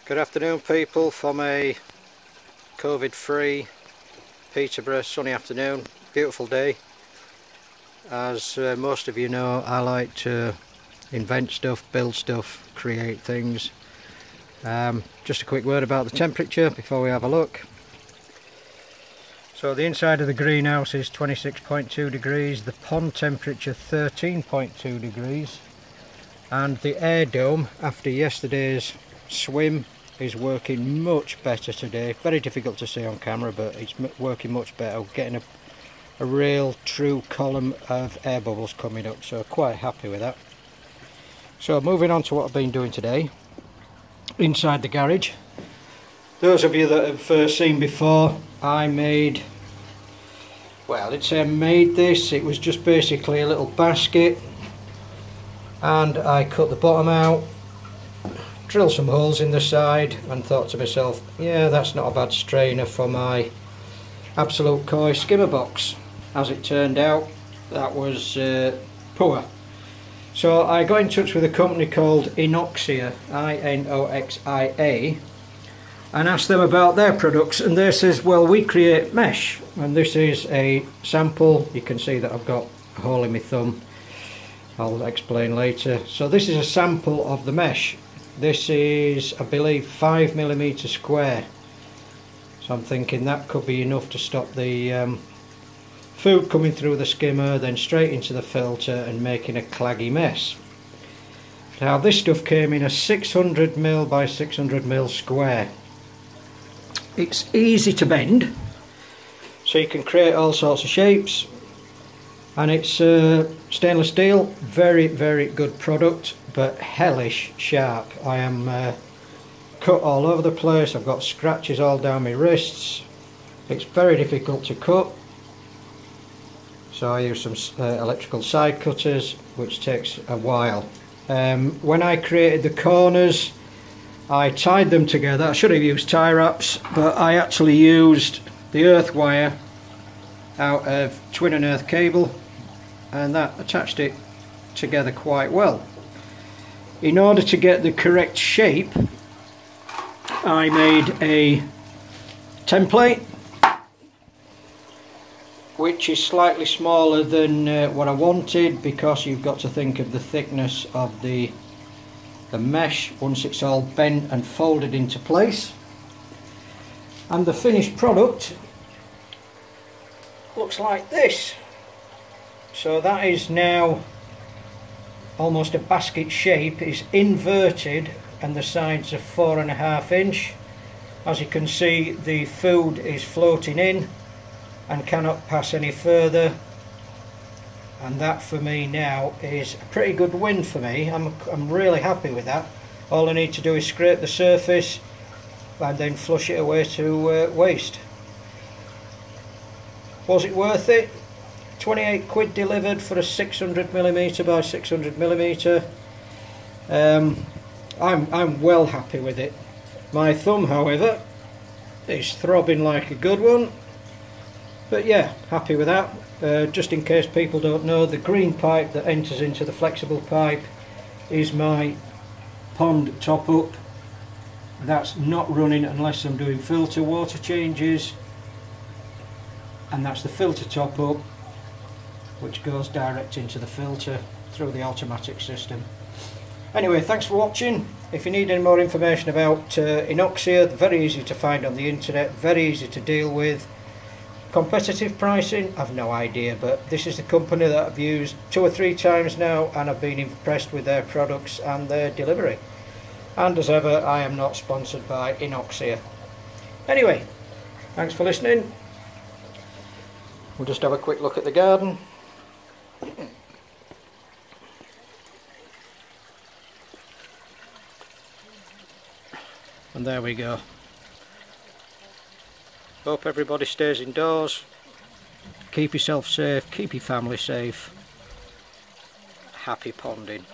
Good afternoon people, from a COVID-free Peterborough sunny afternoon. Beautiful day. As most of you know, I like to invent stuff, build stuff, create things. Just a quick word about the temperature before we have a look. So the inside of the greenhouse is 26.2 degrees, the pond temperature 13.2 degrees, and the air dome after yesterday's swim is working much better today. Very difficult to see on camera, but it's working much better. We're getting a real true column of air bubbles coming up, so quite happy with that. So moving on to what I've been doing today inside the garage. Those of you that have seen before, I made, well, I'd say I made this. It was just basically a little basket, and I cut the bottom out, drilled some holes in the side, and thought to myself, yeah, that's not a bad strainer for my Absolute Koi skimmer box. As it turned out, that was poor. So I got in touch with a company called Inoxia, I-N-O-X-I-A, and asked them about their products, and they says, well, we create mesh, and this is a sample. You can see that I've got a hole in my thumb. I'll explain later. So this is a sample of the mesh. This is, I believe, 5mm square. So I'm thinking that could be enough to stop the food coming through the skimmer, then straight into the filter and making a claggy mess. Now this stuff came in a 600mm by 600mm square. It's easy to bend, so you can create all sorts of shapes, and it's stainless steel. Very, very good product, but hellish sharp. I am cut all over the place. I've got scratches all down my wrists. It's very difficult to cut, so I use some electrical side cutters, which takes a while. When I created the corners, I tied them together. I should have used tie wraps, but I actually used the earth wire out of twin and earth cable, and that attached it together quite well. In order to get the correct shape, I made a template which is slightly smaller than what I wanted, because you've got to think of the thickness of the mesh once it's all bent and folded into place. And the finished product looks like this. So that is now almost a basket shape. It's inverted and the sides are 4.5 inch. As you can see, the food is floating in and cannot pass any further, and that for me now is a pretty good win for me. I'm really happy with that. All I need to do is scrape the surface and then flush it away to waste. Was it worth it? 28 quid delivered for a 600mm by 600mm. I'm well happy with it. My thumb, however, is throbbing like a good one, but yeah, happy with that. Just in case people don't know, the green pipe that enters into the flexible pipe is my pond top up. That's not running unless I'm doing filter water changes, and that's the filter top up, which goes direct into the filter through the automatic system. Anyway, thanks for watching. If you need any more information about Inoxia, they're very easy to find on the internet, very easy to deal with. Competitive pricing, I've no idea, but this is the company that I've used 2 or 3 times now, and I've been impressed with their products and their delivery. And as ever, I am not sponsored by Inoxia. Anyway, thanks for listening. We'll just have a quick look at the garden. And there we go. Hope everybody stays indoors. Keep yourself safe, keep your family safe. Happy ponding.